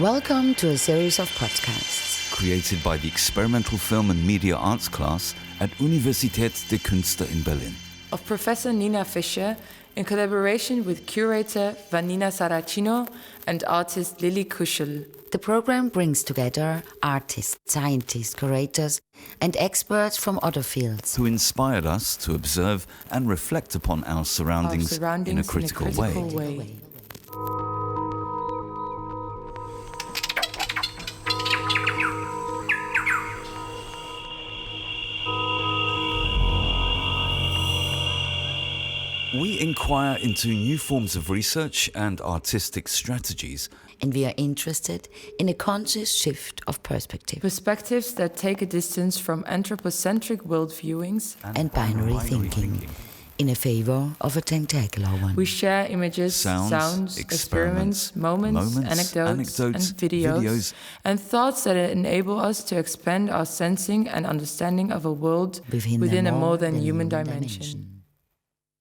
Welcome to a series of podcasts created by the Experimental Film and Media Arts class at Universität der Künste in Berlin. Of Professor Nina Fischer in collaboration with curator Vanina Saracino and artist Lily Kuschel. The program brings together artists, scientists, curators and experts from other fields who inspired us to observe and reflect upon our surroundings in a critical way. We inquire into new forms of research and artistic strategies. And we are interested in a conscious shift of perspective. Perspectives that take a distance from anthropocentric world viewings and binary thinking in a favor of a tentacular one. We share images, sounds, experiments, moments, anecdotes and videos, and thoughts that enable us to expand our sensing and understanding of a world within a more than human dimension.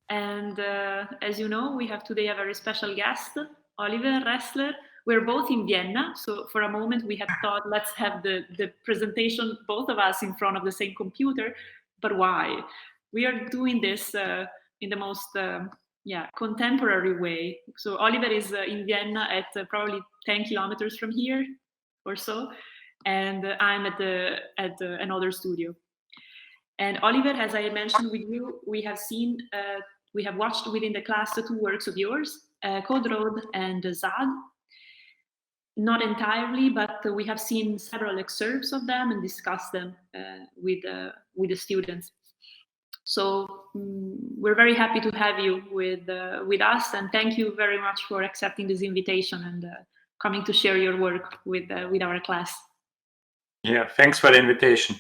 And as you know, we have today a very special guest, Oliver Ressel. We're both in Vienna, so for a moment we had thought, let's have the presentation, both of us in front of the same computer. But why? We are doing this in the most contemporary way. So Oliver is in Vienna at probably 10 kilometers from here or so, and I'm at another studio. And Oliver, as I mentioned with you, we have watched within the class 2 works of yours, Code Road and Zad. Not entirely, but we have seen several excerpts of them and discussed them with the students. So we're very happy to have you with us, and thank you very much for accepting this invitation and coming to share your work with our class. Yeah, thanks for the invitation.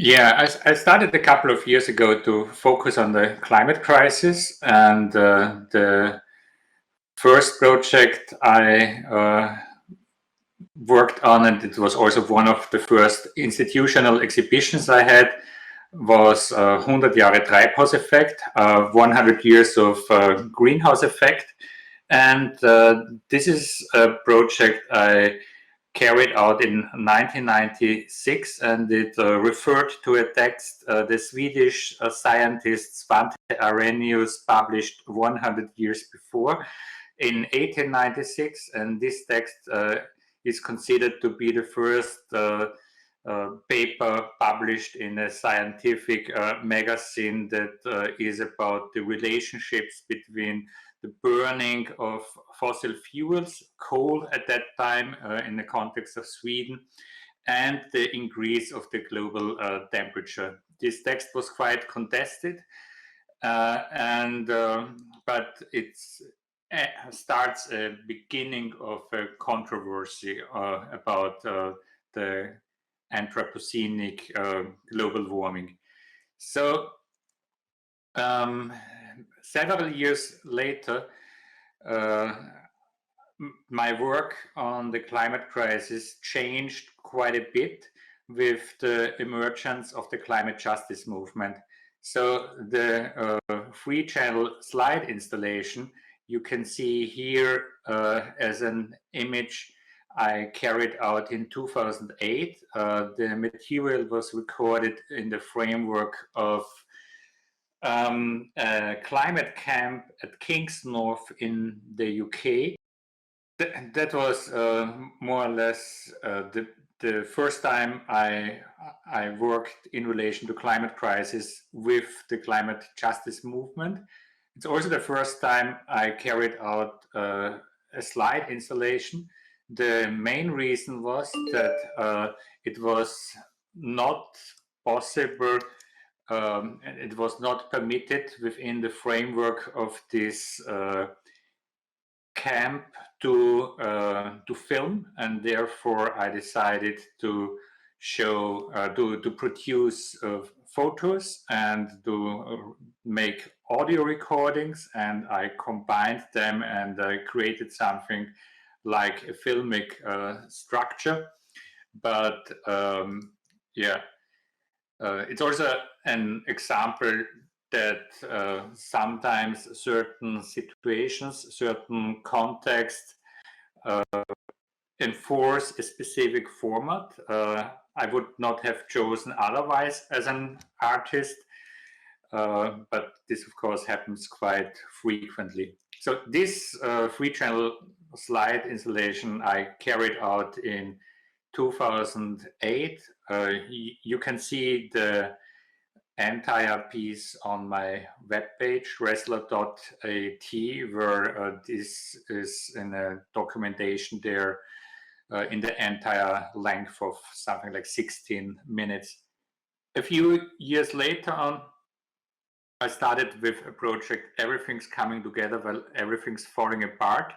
Yeah, I started a couple of years ago to focus on the climate crisis, and the first project I worked on, and it was also one of the first institutional exhibitions I had, was 100 Jahre Treibhauseffekt, 100 years of greenhouse effect. And this is a project I carried out in 1996, and it referred to a text the Swedish scientist Svante Arrhenius published 100 years before in 1896, and this text is considered to be the first paper published in a scientific magazine that is about the relationships between the burning of fossil fuels, coal at that time in the context of Sweden, and the increase of the global temperature. This text was quite contested, but it starts a beginning of a controversy about the Anthropocenic global warming. So several years later, my work on the climate crisis changed quite a bit with the emergence of the climate justice movement. So the 3-channel slide installation you can see here as an image I carried out in 2008. The material was recorded in the framework of a climate camp at Kingsnorth in the UK. That was more or less the first time I worked in relation to climate crisis with the climate justice movement. It's also the first time I carried out a slide installation. The main reason was that it was not possible, it was not permitted within the framework of this camp to film, and therefore I decided to to produce photos and to make audio recordings, and I combined them and I created something like a filmic structure. But it's also an example that sometimes certain situations, certain contexts enforce a specific format. I would not have chosen otherwise as an artist, but this of course happens quite frequently. So this free channel slide installation I carried out in 2008. You can see the entire piece on my webpage, Ressler.at, where this is in a documentation there in the entire length of something like 16 minutes. A few years later on, I started with a project, everything's coming together while everything's falling apart.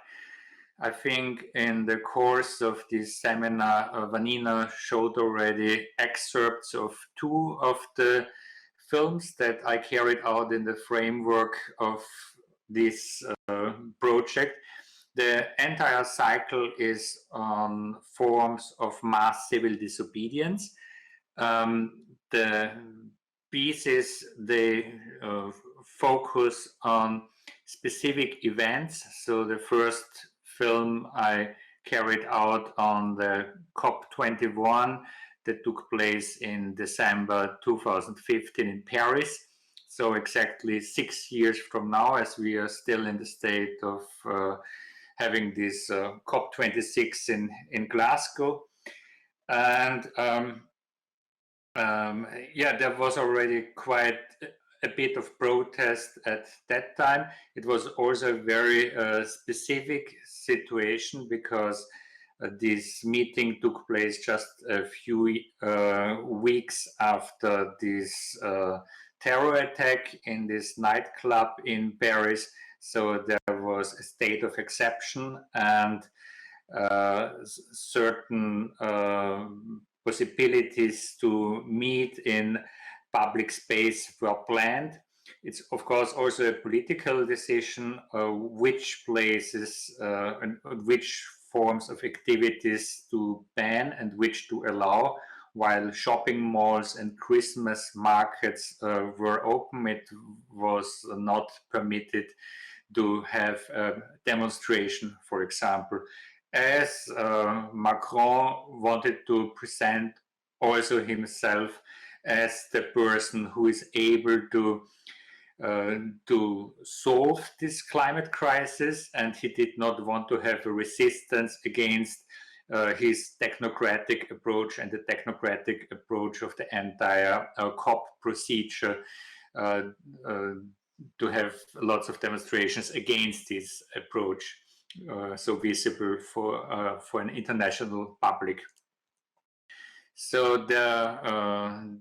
I think in the course of this seminar, Vanina showed already excerpts of 2 of the films that I carried out in the framework of this project. The entire cycle is on forms of mass civil disobedience. The pieces, they focus on specific events. So the first film I carried out on the COP21 that took place in December 2015 in Paris. So exactly 6 years from now, as we are still in the state of having this COP26 in Glasgow. And yeah, there was already quite a bit of protest at that time. It was also a very specific situation because this meeting took place just a few weeks after this terror attack in this nightclub in Paris. So there was a state of exception, and certain possibilities to meet in public space were planned. It's of course also a political decision which places and which forms of activities to ban and which to allow. While shopping malls and Christmas markets were open, it was not permitted to have a demonstration, for example. As Macron wanted to present also himself as the person who is able to solve this climate crisis, and he did not want to have a resistance against his technocratic approach and the technocratic approach of the entire COP procedure, to have lots of demonstrations against this approach, so visible for an international public. So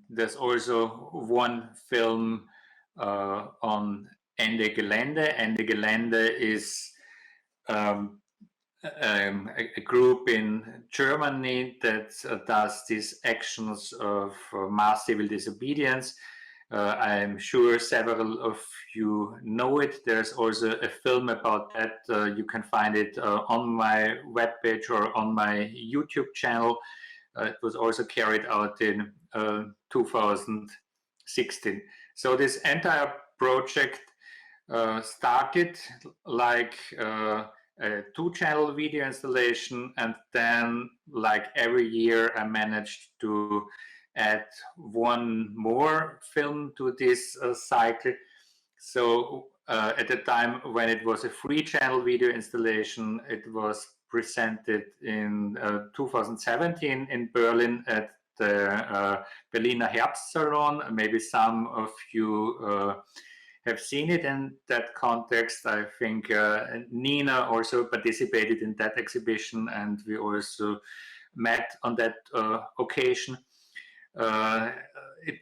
there's also one film on Ende Gelände. Ende Gelände is a group in Germany that does these actions of mass civil disobedience. I'm sure several of you know it. There's also a film about that. You can find it on my webpage or on my YouTube channel. It was also carried out in 2016. So this entire project started like a 2-channel video installation, and then like every year I managed to add one more film to this cycle. So at the time when it was a 3-channel video installation, it was presented in 2017 in Berlin at the Berliner Herbstsalon. Maybe some of you have seen it in that context. I think Nina also participated in that exhibition, and we also met on that occasion. It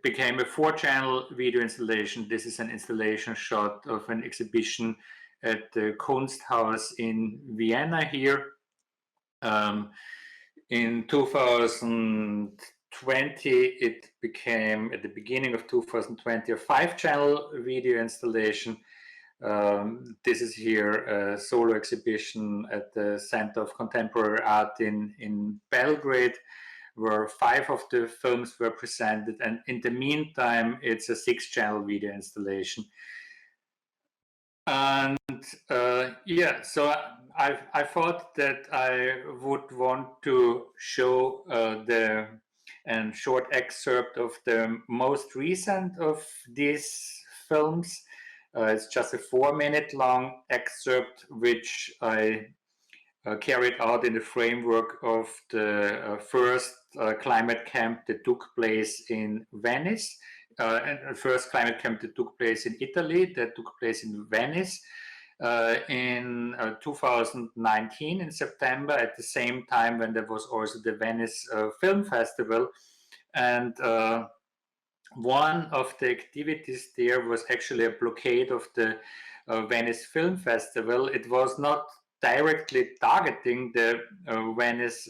became a 4-channel video installation. This is an installation shot of an exhibition at the Kunsthaus in Vienna here. In 2020, it became, at the beginning of 2020, a 5-channel video installation. This is here a solo exhibition at the Center of Contemporary Art in Belgrade, where 5 of the films were presented, and in the meantime, it's a 6-channel video installation. And yeah, so I thought that I would want to show the short excerpt of the most recent of these films. It's just a 4-minute long excerpt, which I carried out in the framework of the first climate camp that took place in Venice, and the first climate camp that took place in Italy, that took place in Venice in 2019 in September, at the same time when there was also the Venice Film Festival. And one of the activities there was actually a blockade of the Venice Film Festival. It was not directly targeting the Venice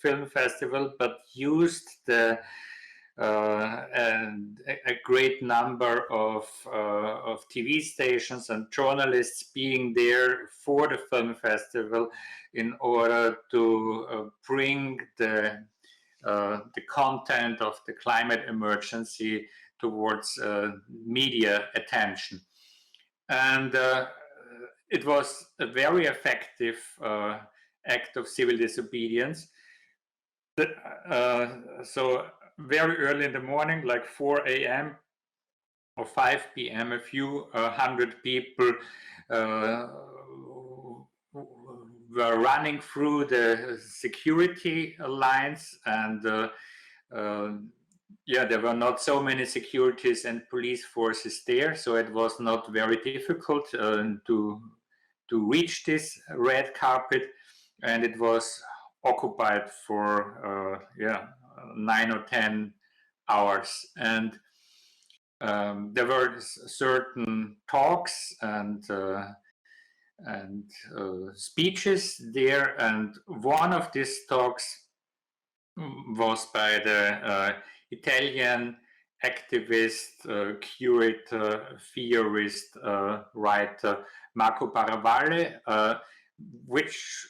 Film Festival, but used the and a great number of TV stations and journalists being there for the film festival in order to bring the content of the climate emergency towards media attention. And it was a very effective act of civil disobedience. So very early in the morning, like 4 a.m. or 5 p.m., a few hundred people were running through the security lines, and yeah, there were not so many securities and police forces there, so it was not very difficult to reach this red carpet, and it was occupied for 9 or 10 hours. And there were certain talks and speeches there, and one of these talks was by the Italian activist, curator, theorist, writer Marco Paravalle, which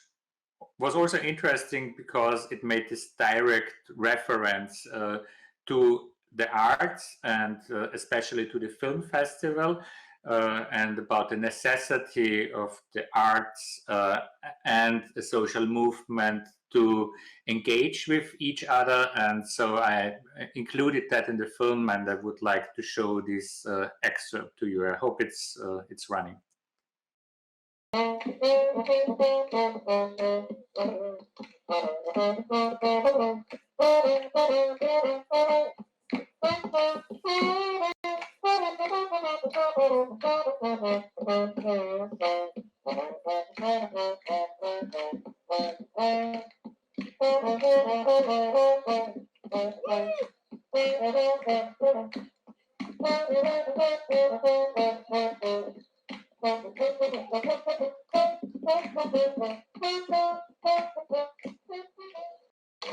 was also interesting because it made this direct reference to the arts, and especially to the film festival, and about the necessity of the arts and the social movement to engage with each other. And so I included that in the film, and I would like to show this excerpt to you. I hope it's running.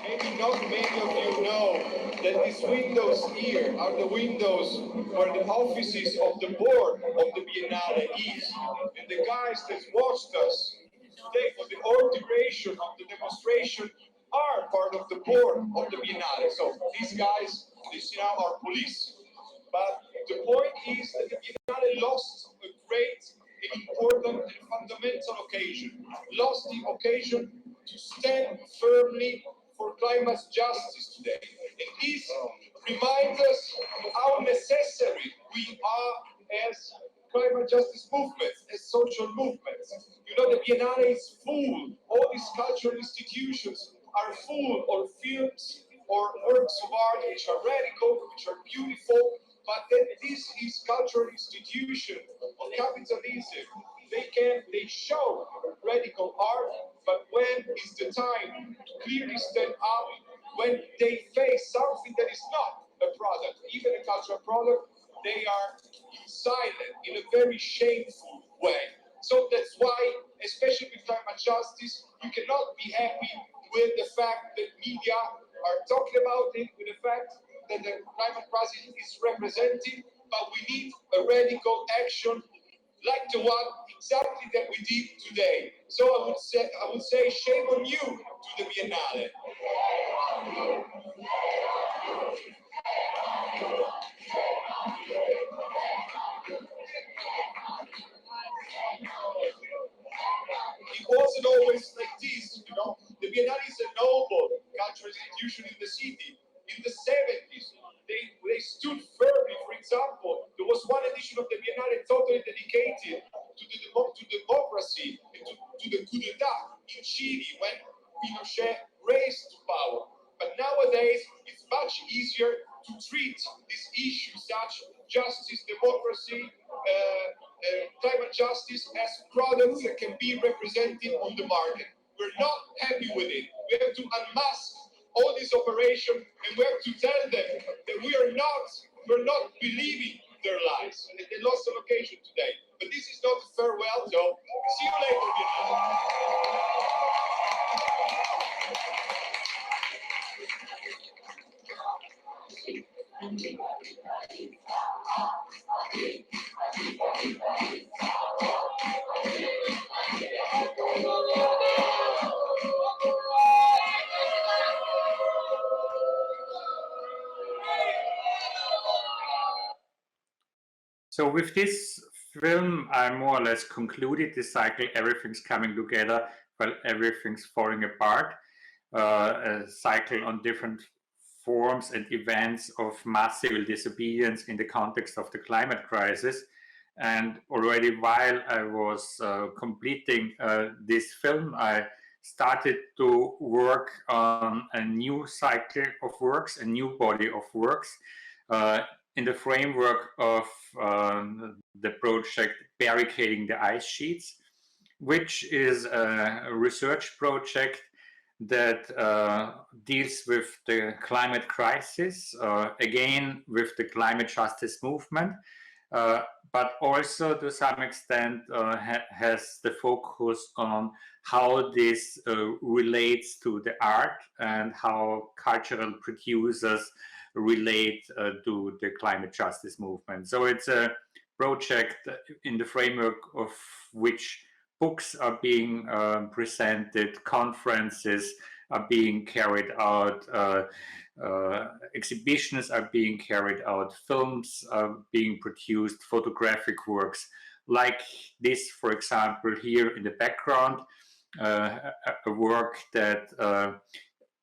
Maybe not many of you know that these windows here are the windows where the offices of the board of the Biennale is. And the guys that watched us today for the whole duration of the demonstration are part of the board of the Biennale. So these guys, now are police. But the point is that the Biennale lost a great, important and fundamental occasion. Lost the occasion to stand firmly for climate justice today. And this reminds us how necessary we are as climate justice movements, as social movements. You know, the Biennale is full, all these cultural institutions are full of films or works of art which are radical, which are beautiful, but then this is cultural institution of capitalism. They show radical art, but when is the time to clearly stand up when they face something that is not a product, even a cultural product, they are silent in a very shameful way. So that's why, especially with climate justice, you cannot be happy with the fact that media are talking about it, with the fact that the climate crisis is represented, but we need a radical action like the one exactly that we did today. So I would say shame on you to the Biennale. Biennale totally dedicated to democracy, and to the coup d'etat in Chile when Pinochet raised to power. But nowadays, it's much easier to treat these issues such justice, democracy, climate justice as products that can be represented on the market. We're not happy with it. We have to unmask all this operation, and we have to tell them that we're not believing their lies, and that they lost the location today. But this is not a farewell, so see you later, Vietnam. So with this film, I more or less concluded the cycle. Everything's coming together, while everything's falling apart. A cycle on different forms and events of mass civil disobedience in the context of the climate crisis. And already while I was completing this film, I started to work on a new cycle of works, a new body of works, in the framework of the project Barricading the Ice Sheets, which is a research project that deals with the climate crisis, again with the climate justice movement, but also to some extent has the focus on how this relates to the art and how cultural producers relate to the climate justice movement. So it's a project in the framework of which books are being presented, conferences are being carried out, exhibitions are being carried out, films are being produced, photographic works like this, for example, here in the background, a work that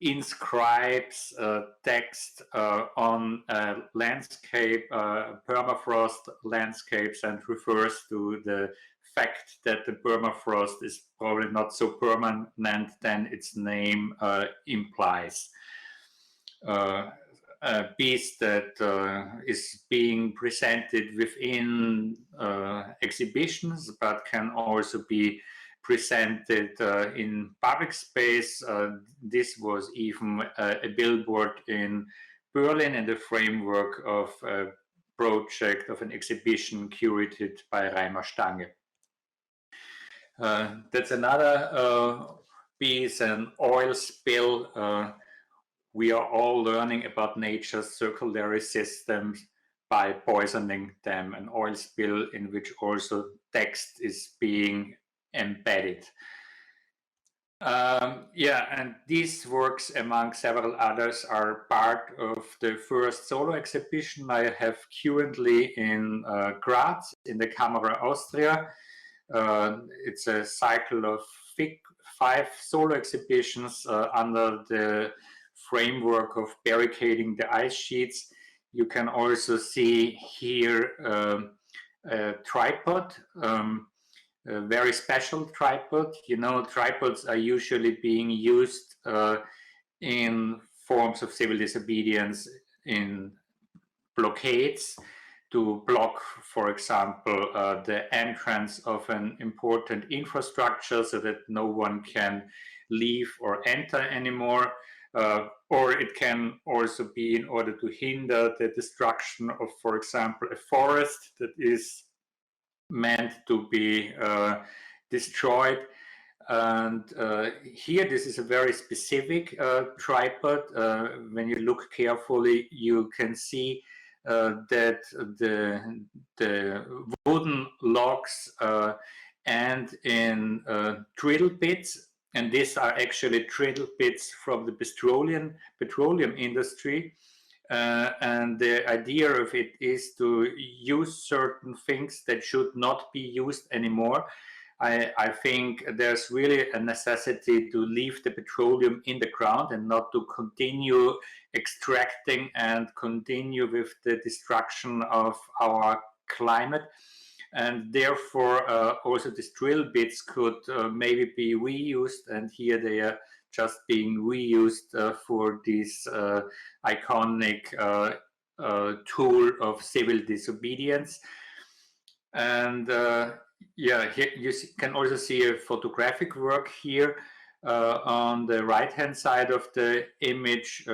inscribes text on a landscape, permafrost landscapes, and refers to the fact that the permafrost is probably not so permanent than its name implies. A piece that is being presented within exhibitions, but can also be presented in public space. This was even a billboard in Berlin in the framework of a project of an exhibition curated by Reimer Stange. That's another piece, an oil spill. We are all learning about nature's circulatory systems by poisoning them, an oil spill in which also text is being embedded. And these works, among several others, are part of the first solo exhibition I have currently in Graz, in the Camera Austria. It's a cycle of 5 solo exhibitions under the framework of Barricading the Ice Sheets. You can also see here a tripod, a very special tripod. You know, tripods are usually being used in forms of civil disobedience, in blockades, to block, for example, the entrance of an important infrastructure so that no one can leave or enter anymore. Or it can also be in order to hinder the destruction of, for example, a forest that is meant to be destroyed. And here, this is a very specific tripod. When you look carefully, you can see that the wooden logs end in drill bits, and these are actually drill bits from the petroleum industry. And the idea of it is to use certain things that should not be used anymore. I think there's really a necessity to leave the petroleum in the ground and not to continue extracting and continue with the destruction of our climate. and therefore also these drill bits could maybe be reused, and here they are just being reused for this iconic tool of civil disobedience. And yeah, here you can also see a photographic work here on the right-hand side of the image,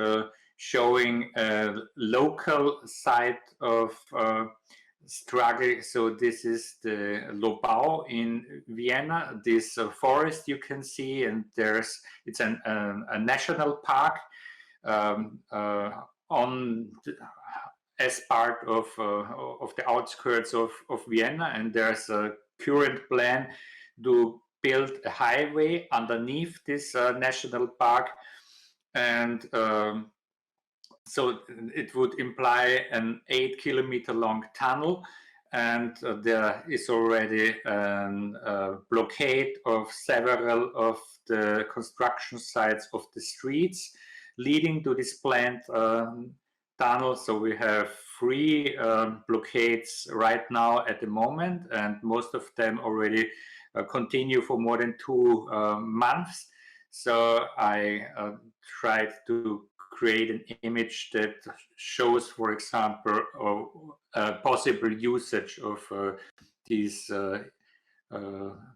showing a local site of struggle. So this is the Lobau in Vienna, this forest you can see, and it's a national park as part of the outskirts of Vienna, and there's a current plan to build a highway underneath this national park, and so it would imply an 8-kilometer long tunnel, and there is already a blockade of several of the construction sites of the streets leading to this planned tunnel. So we have 3 blockades right now at the moment, and most of them already continue for more than 2 months. So I tried to create an image that shows, for example, possible usage of this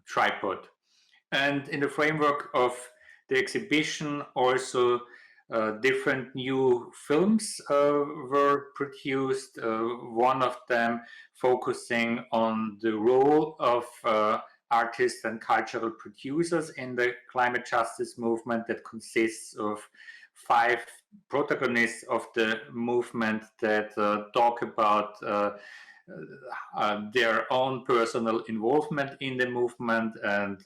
tripod. And in the framework of the exhibition, also different new films were produced, one of them focusing on the role of artists and cultural producers in the climate justice movement, that consists of 5 protagonists of the movement that talk about their own personal involvement in the movement, and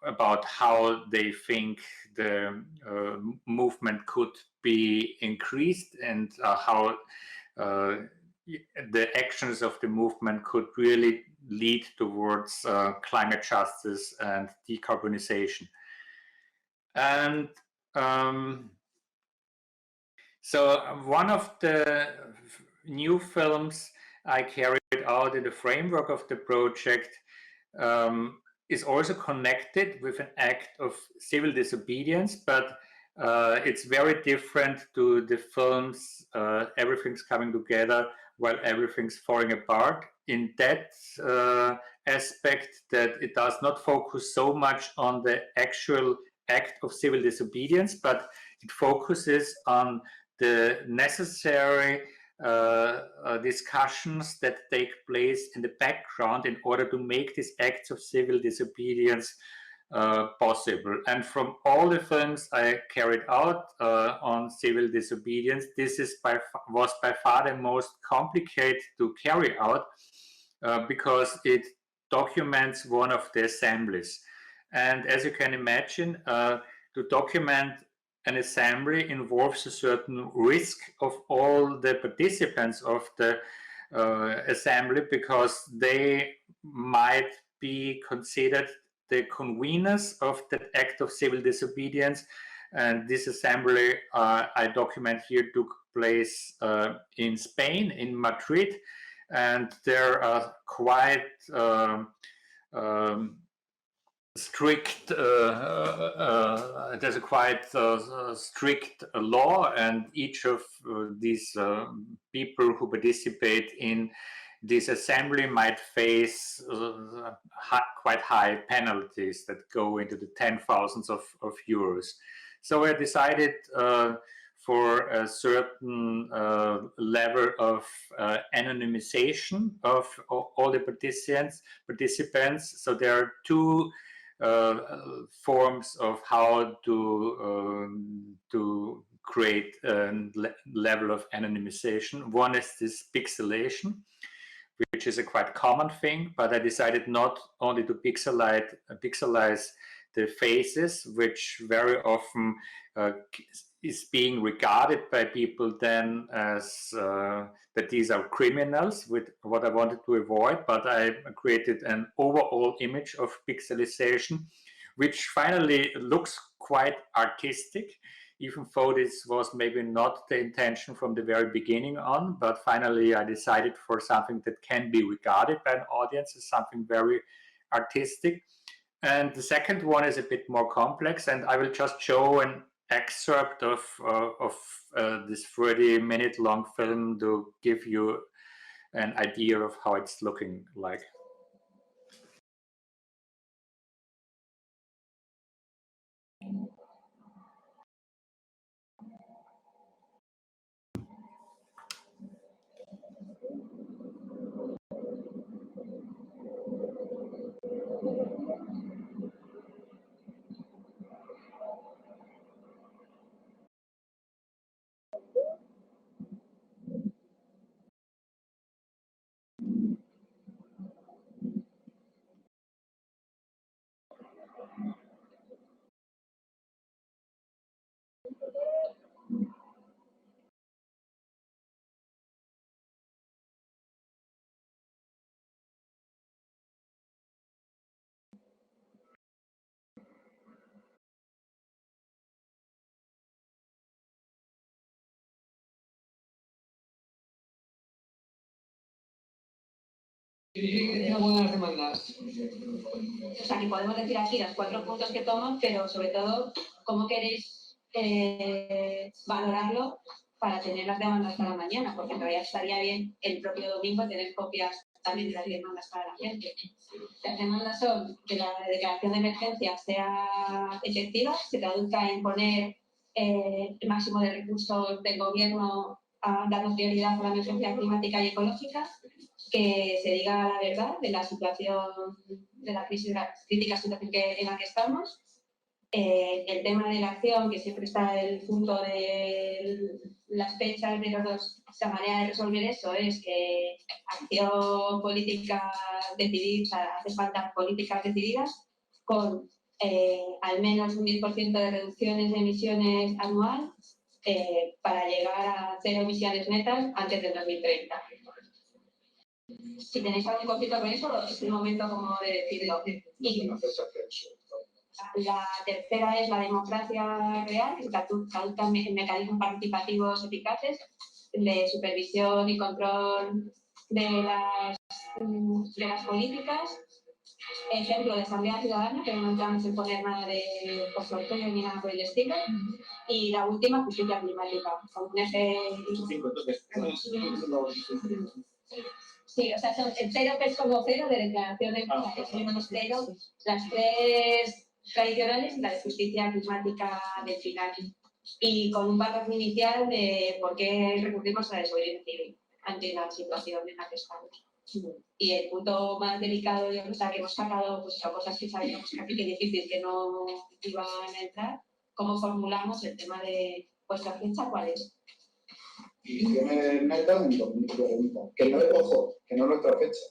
about how they think the movement could be increased, and how the actions of the movement could really lead towards climate justice and decarbonization. And so one of the new films I carried out in the framework of the project is also connected with an act of civil disobedience, but it's very different to the films Everything's Coming Together While Everything's Falling Apart, in that aspect that it does not focus so much on the actual act of civil disobedience, but it focuses on the necessary discussions that take place in the background in order to make these acts of civil disobedience possible. And from all the films I carried out on civil disobedience, this was by far the most complicated to carry out because it documents one of the assemblies. And as you can imagine, to document an assembly involves a certain risk of all the participants of the assembly, because they might be considered the conveners of that act of civil disobedience. And this assembly I document here took place in Spain, in Madrid, and there are quite strict, there's a quite strict law, and each of these people who participate in this assembly might face quite high penalties that go into the 10,000s of euros. So I decided for a certain level of anonymization of all the participants. So there are 2 forms of how to create a level of anonymization. One is this pixelation, which is a quite common thing, but I decided not only to pixelize the faces, which very often is being regarded by people then as that these are criminals, with what I wanted to avoid, but I created an overall image of pixelization, which finally looks quite artistic, even though this was maybe not the intention from the very beginning on, but finally I decided for something that can be regarded by an audience as something very artistic. And the second one is a bit more complex, and I will just show an excerpt of this 30-minute long film to give you an idea of how it's looking like. Algunas demandas. O sea, que podemos decir aquí los 4 puntos que tomo, pero sobre todo, ¿cómo queréis valorarlo para tener las demandas para mañana? Porque en realidad estaría bien el propio domingo tener copias también de las demandas para la gente. Las demandas son que la declaración de emergencia sea efectiva, se traduzca en poner el máximo de recursos del gobierno dando prioridad a la emergencia climática y ecológica, que se diga la verdad de la situación, de la crítica situación en la que estamos. El tema de la acción, que siempre está el punto de las fechas de los dos. La manera de resolver eso es que acción política decidida, o sea, hace falta políticas decididas con al menos un 10% de reducciones de emisiones anual para llegar a 0 emisiones netas antes del 2030. Si tenéis algún conflicto con eso, es el momento como de decirlo. Y la tercera es la democracia real, que traduzca en mecanismos participativos eficaces de supervisión y control de las políticas. Ejemplo de asamblea ciudadana, que no entramos en poner nada de consultorio ni nada por el estilo. Y la última, justicia climática, con un eje... Sí, o sea, son el 0 que es como 0 de declaración de menos 0, las 3 tradicionales y la de justicia climática del final. Y con un párrafo inicial de por qué recurrimos a la desobediencia civil ante la situación en la que estamos. Y el punto más delicado, yo creo que hemos sacado pues, cosas que sabíamos que aquí que difícil que no iban a entrar, cómo formulamos el tema de vuestra fecha, ¿cuál es? Emisiones netas en 2040. Que no, ojo, que no es nuestra fecha,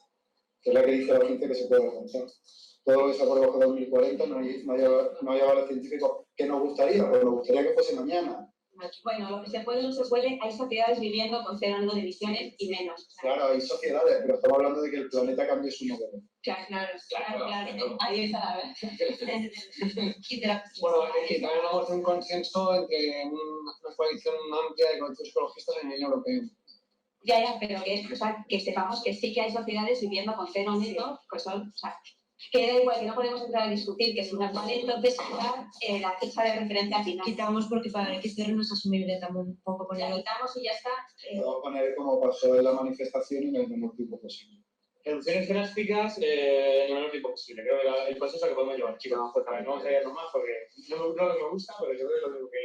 que es la que dice la agencia que se puede alcanzar. Todo lo que sea por debajo de 2040 no hay aval científico que nos gustaría, pero nos gustaría que fuese mañana. Bueno, lo que se puede, no se puede, hay sociedades viviendo con 0 de emisiones y menos. O sea, claro, hay sociedades, pero estamos hablando de que el planeta cambie su modelo. Claro. Ahí está la verdad. Bueno, y también vamos a un consenso entre una coalición amplia de colectivos ecologistas en la Unión Europea. Ya, pero que sepamos que sí que hay sociedades viviendo con 0 neto, pues son, o sea, que da igual, que no podemos entrar a discutir que si nos vale entonces la fecha de referencia final. Quitamos porque para el XR no es asumible también un poco ponerlo. Quitamos y ya está. Podemos poner como pasó en la manifestación en el menor tiempo posible. Reducciones drásticas en el menor tiempo posible. Creo que el proceso que podemos llevar. Chicos, no vamos a irnos más porque no me gusta, pero yo creo que es lo único que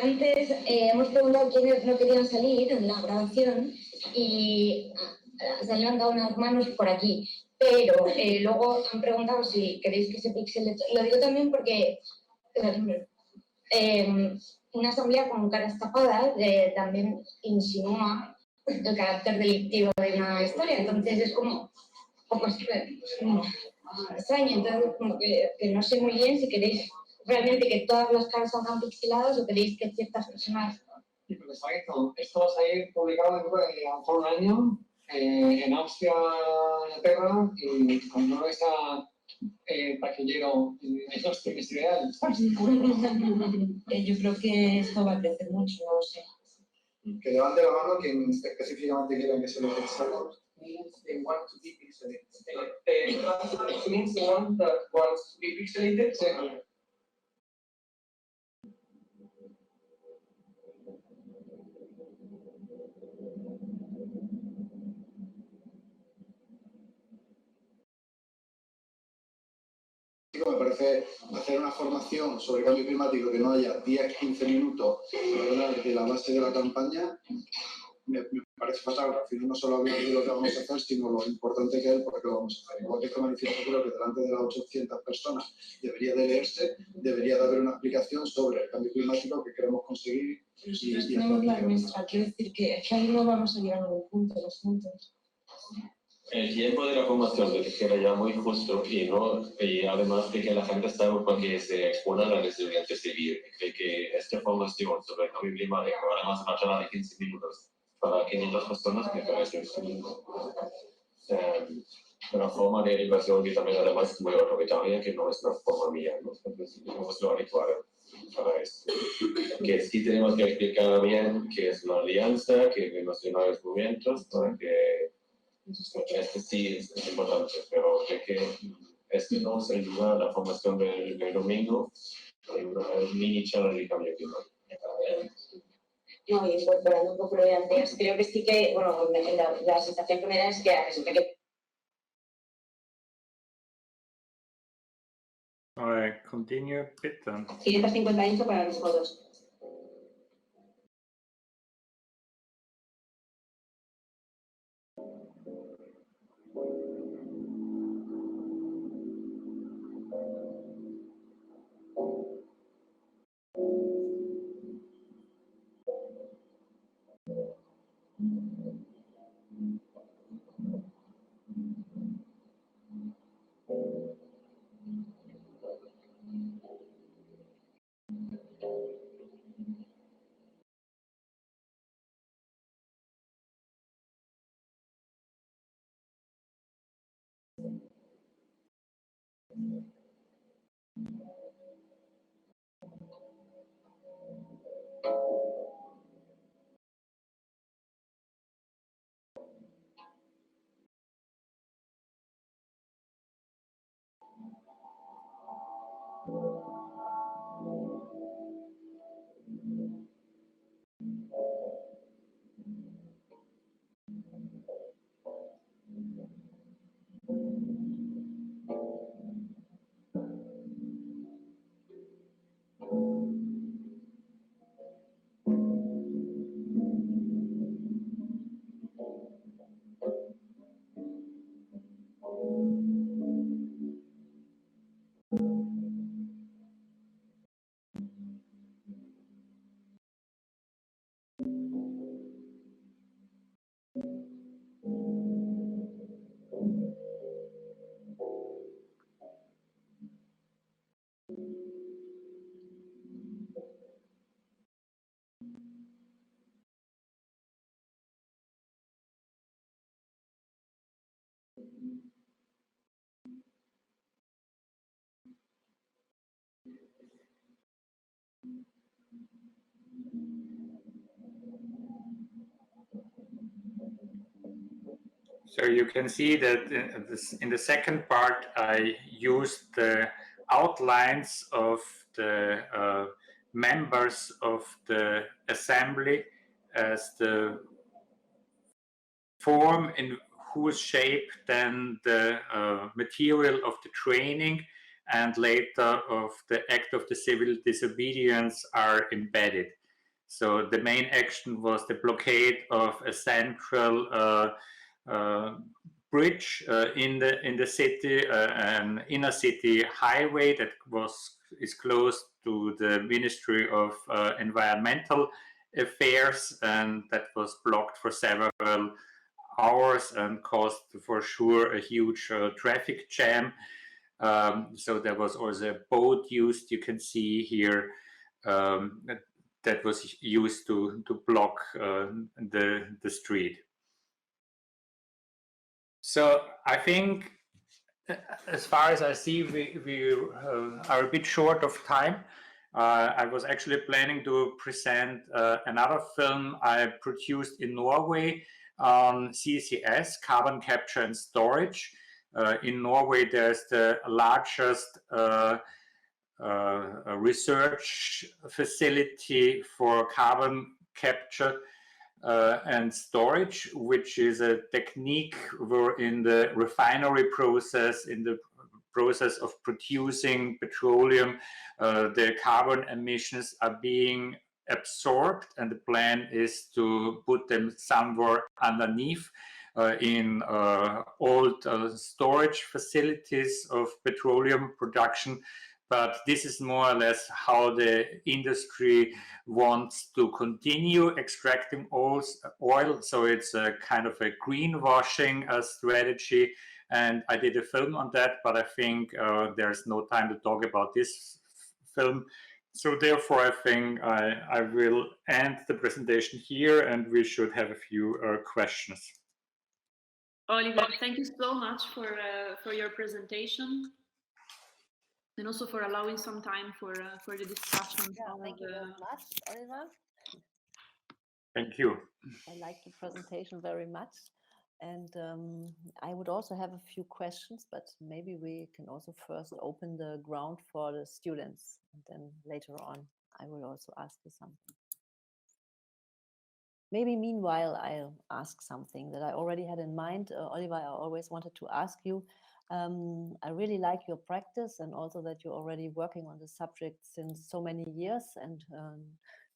Antes hemos preguntado quiénes no querían salir en la grabación y se han levantado unas manos por aquí, pero luego han preguntado si queréis que se pixele. Lo digo también porque una asamblea con caras tapadas también insinúa el carácter delictivo de una historia, entonces es como un poco extraño, entonces como que no sé muy bien si queréis realmente que todas las caras salgan pixeladas o queréis que ciertas personas... Sí, porque esto va a salir publicado dentro de a lo mejor un año en Austria, Inglaterra, y cuando esa taquillero en los temas ideales. Yo creo que esto va a crecer mucho, no lo sé. Que levante la mano quien específicamente quiera que se lo pixelemos. They want to be pixelated. Means the one that wants to be pixelated. Me parece hacer una formación sobre cambio climático que no haya 10-15 minutos para hablar de la base de la campaña, me parece fatal. Al final no solo hablar de lo que vamos a hacer, sino lo importante que es porque lo vamos a hacer. Igual que este manifiesto, creo que delante de las 800 personas debería de leerse, debería de haber una explicación sobre el cambio climático que queremos conseguir. Pero nosotros tenemos la nuestra, quiero decir que ahí no vamos a llegar a ningún punto, los puntos. El tiempo de la formación de que queda ya muy justo y además de que la gente sabe porque se expone a la resiliencia civil. Creo que esta formación sobre el cambio climático, además una charla de 15 minutos para 500 personas, me parece una forma de educación que también además es muy autoritaria, que no es una forma mía, ¿no? Entonces, no es lo adecuado para esto. Que sí tenemos que explicar bien qué es una alianza, qué vemos en varios movimientos, para que este sí es importante, pero creo que este no es el lugar, la formación del domingo, una mini charla de cambio climático. No, y incorporando un poco lo de antes, creo que sí que, bueno, la sensación que me da es que resulta que... Continue, bitte. 558 para los codos. So you can see that in the second part, I used the outlines of the members of the assembly as the form in whose shape then the material of the training and later of the act of the civil disobedience are embedded. So the main action was the blockade of a central bridge in the city, an inner city highway that is close to the Ministry of Environmental Affairs, and that was blocked for several hours and caused for sure a huge traffic jam. So there was also a boat used, you can see here, that was used to block the street. So I think as far as I see, we are a bit short of time. I was actually planning to present another film I produced in Norway on CCS, carbon capture and storage. In Norway, there's the largest research facility for carbon capture and storage, which is a technique where in the refinery process, in the process of producing petroleum, the carbon emissions are being absorbed, and the plan is to put them somewhere underneath in old storage facilities of petroleum production. But this is more or less how the industry wants to continue extracting oil. So it's a kind of a greenwashing strategy. And I did a film on that, but I think there's no time to talk about this film. So therefore, I think I will end the presentation here, and we should have a few questions. Oliver, thank you so much for your presentation, and also for allowing some time for the discussion. Yeah, thank you very much, Oliver. Thank you. I like the presentation very much. And I would also have a few questions, but maybe we can also first open the ground for the students. And then later on, I will also ask you something. Maybe meanwhile, I'll ask something that I already had in mind. Oliver, I always wanted to ask you. I really like your practice, and also that you're already working on the subject since so many years, and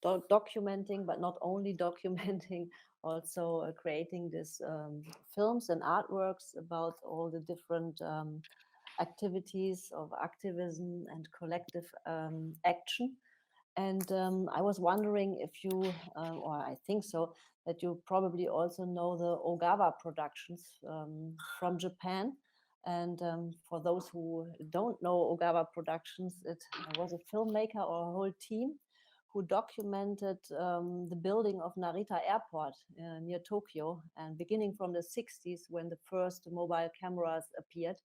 documenting, but not only documenting, also creating these films and artworks about all the different activities of activism and collective action. And I was wondering if you, or I think so, that you probably also know the Ogawa productions from Japan. And for those who don't know Ogawa Productions, it was a filmmaker or a whole team who documented the building of Narita Airport near Tokyo, and beginning from the 60s when the first mobile cameras appeared,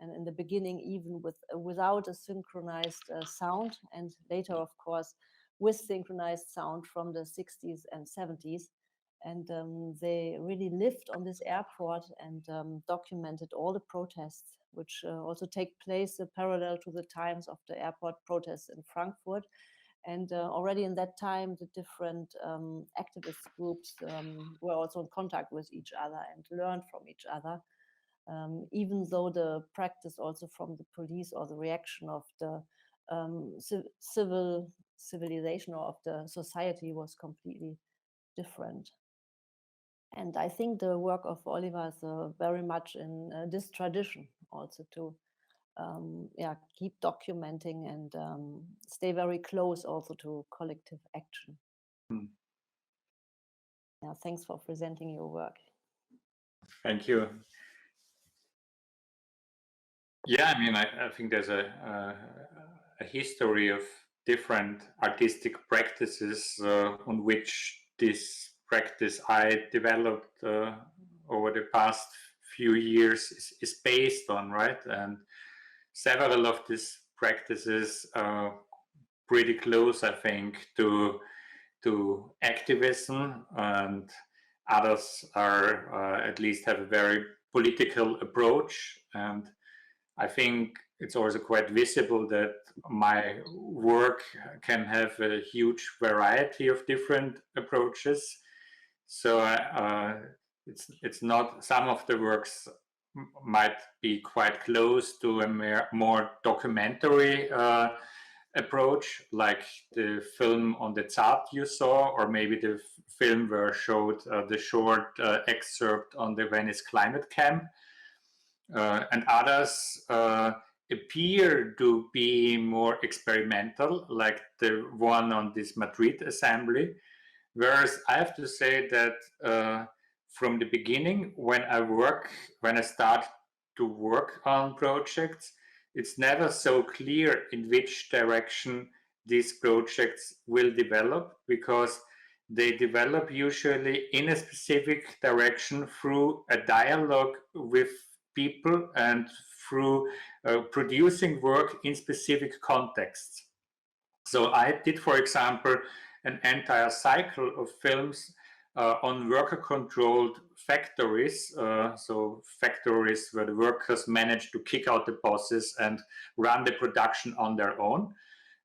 and in the beginning even without a synchronized sound, and later of course with synchronized sound from the 60s and 70s. And they really lived on this airport and documented all the protests, which also take place parallel to the times of the airport protests in Frankfurt. And already in that time, the different activist groups were also in contact with each other and learned from each other, even though the practice also from the police or the reaction of the civilization or of the society was completely different. And I think the work of Oliver is very much in this tradition also to keep documenting and stay very close also to collective action. Yeah, thanks for presenting your work. Thank you. Yeah, I mean, I think there's a history of different artistic practices on which this practice I developed over the past few years is based on, right? And several of these practices are pretty close, I think, to activism, and others are at least have a very political approach. And I think it's also quite visible that my work can have a huge variety of different approaches. So it's not, some of the works might be quite close to a more documentary approach, like the film on the Zart you saw, or maybe the film where I showed the short excerpt on the Venice climate camp. And others appear to be more experimental, like the one on this Madrid assembly. Whereas I have to say that from the beginning, when I start to work on projects, it's never so clear in which direction these projects will develop, because they develop usually in a specific direction through a dialogue with people and through producing work in specific contexts. So I did, for example, an entire cycle of films on worker-controlled factories, so factories where the workers manage to kick out the bosses and run the production on their own.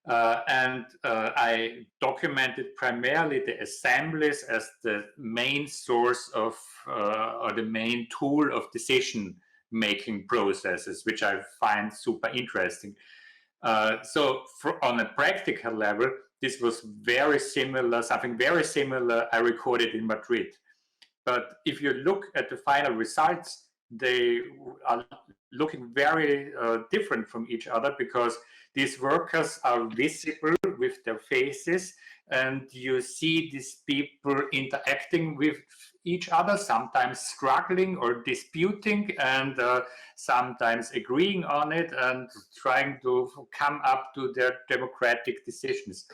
And I documented primarily the assemblies as the main source of, or the main tool of decision-making processes, which I find super interesting. So on a practical level, this was very similar, something very similar I recorded in Madrid. But if you look at the final results, they are looking very different from each other, because these workers are visible with their faces, and you see these people interacting with each other, sometimes struggling or disputing, and sometimes agreeing on it and trying to come up to their democratic decisions.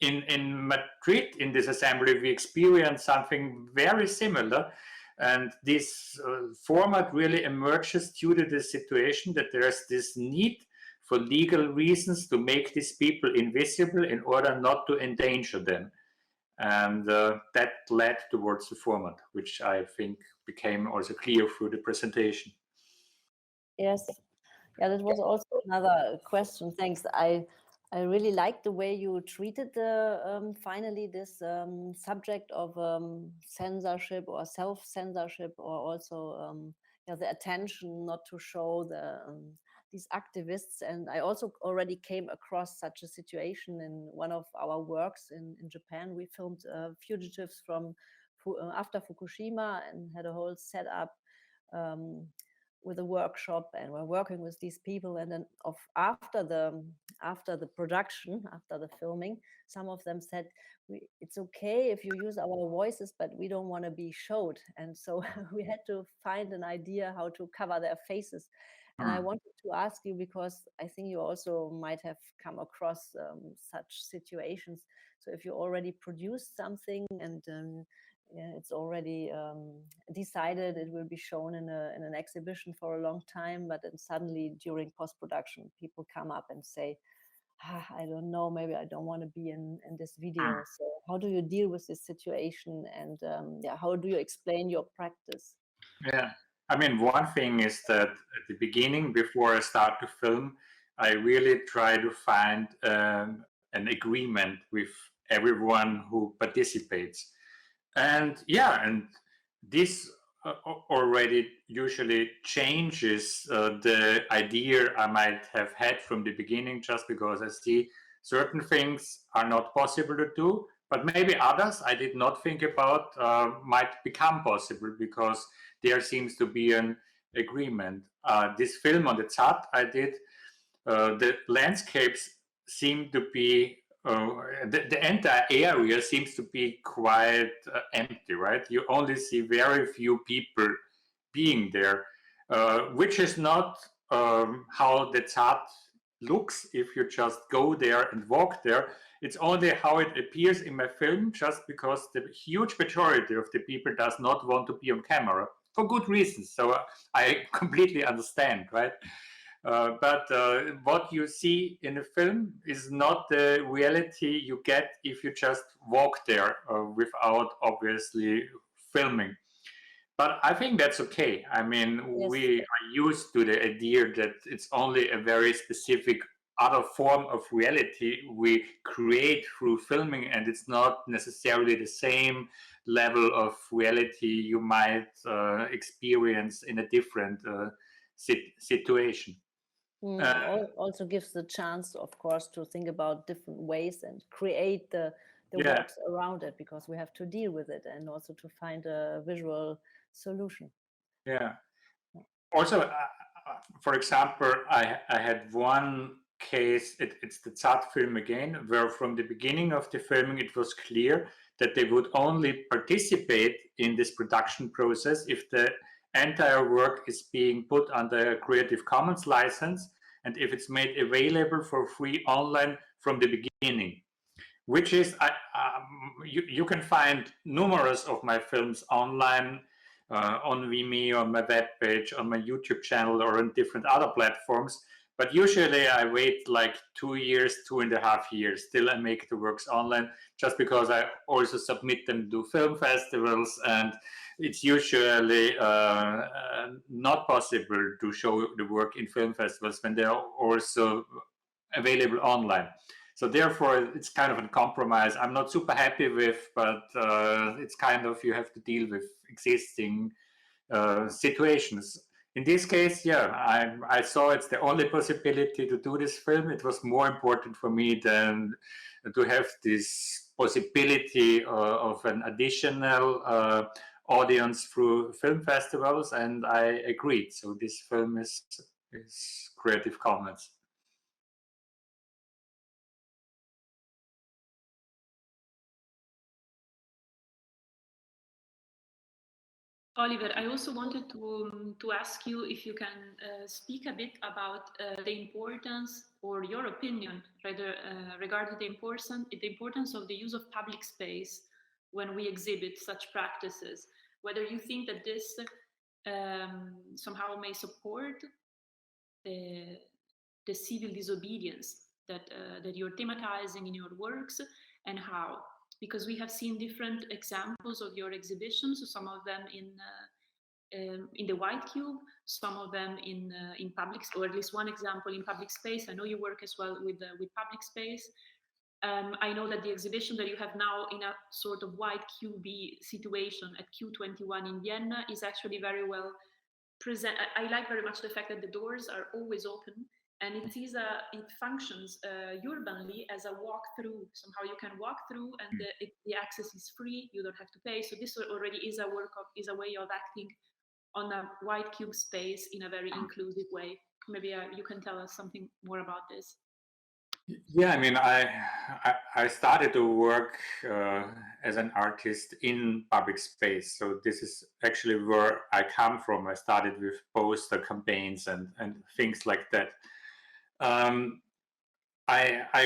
In Madrid, in this assembly, we experienced something very similar. And this format really emerges due to the situation that there's this need for legal reasons to make these people invisible in order not to endanger them. And that led towards the format, which I think became also clear through the presentation. Yes, yeah, that was also another question. Thanks. I really like the way you treated finally this subject of censorship or self-censorship, or also the attention not to show these activists. And I also already came across such a situation in one of our works in Japan. We filmed fugitives from after Fukushima and had a whole setup with a workshop, and we're working with these people. And then after the production, after the filming, some of them said, it's okay if you use our voices, but we don't want to be showed. And so we had to find an idea how to cover their faces. And I wanted to ask you, because I think you also might have come across such situations. So if you already produced something and it's already decided it will be shown in an exhibition for a long time, but then suddenly during post-production, people come up and say, I don't know, maybe I don't want to be in this video. So how do you deal with this situation? And how do you explain your practice? Yeah, I mean, one thing is that at the beginning, before I start to film, I really try to find an agreement with everyone who participates. And and this already usually changes the idea I might have had from the beginning, just because I see certain things are not possible to do, but maybe others I did not think about might become possible, because there seems to be an agreement. This film on the CAAC I did, the landscapes seem to be the entire area seems to be quite empty, right? You only see very few people being there, which is not how the CAAC looks if you just go there and walk there. It's only how it appears in my film, just because the huge majority of the people does not want to be on camera for good reasons. So I completely understand, right? But what you see in the film is not the reality you get if you just walk there without obviously filming. But I think that's okay. I mean, yes, we are used to the idea that it's only a very specific other form of reality we create through filming, and it's not necessarily the same level of reality you might experience in a different situation. Also gives the chance, of course, to think about different ways and create the works around it, because we have to deal with it and also to find a visual solution. Yeah. Also, for example, I had one case, it's the CAAC film again, where from the beginning of the filming it was clear that they would only participate in this production process if the entire work is being put under a Creative Commons license, and if it's made available for free online from the beginning, which is, you can find numerous of my films online on Vimeo, on my webpage, on my YouTube channel, or on different other platforms. But usually I wait like 2 years, 2.5 years, till I make the works online, just because I also submit them to film festivals, and it's usually not possible to show the work in film festivals when they are also available online. So therefore, it's kind of a compromise I'm not super happy with, but it's kind of, you have to deal with existing situations. In this case, yeah, I saw it's the only possibility to do this film. It was more important for me than to have this possibility of an additional audience through film festivals, and I agreed. So this film is Creative Commons. Oliver, I also wanted to ask you if you can speak a bit about the importance, or your opinion rather, regarding the importance of the use of public space when we exhibit such practices. Whether you think that this somehow may support the civil disobedience that you're thematizing in your works, and how. Because we have seen different examples of your exhibitions, some of them in the White Cube, some of them in public, or at least one example in public space. I know you work as well with public space. I know that the exhibition that you have now in a sort of White Cube-y situation at Q21 in Vienna is actually very well present. I like very much the fact that the doors are always open, and it functions urbanly as a walk-through. Somehow you can walk through, and the access is free. You don't have to pay. So this already is a way of acting on a White Cube space in a very inclusive way. Maybe you can tell us something more about this. Yeah, I mean, I started to work as an artist in public space. So this is actually where I come from. I started with poster campaigns and things like that. I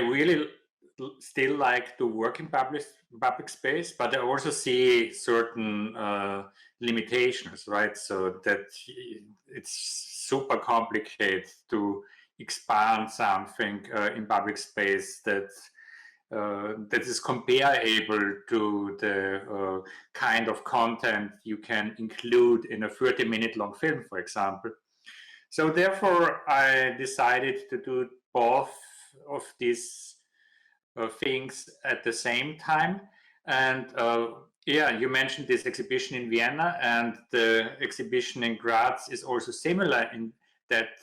really still like to work in public space, but I also see certain limitations, right? So that it's super complicated to expand something in public space that is comparable to the kind of content you can include in a 30-minute long film, for example. So therefore, I decided to do both of these things at the same time. And yeah, you mentioned this exhibition in Vienna, and the exhibition in Graz is also similar in that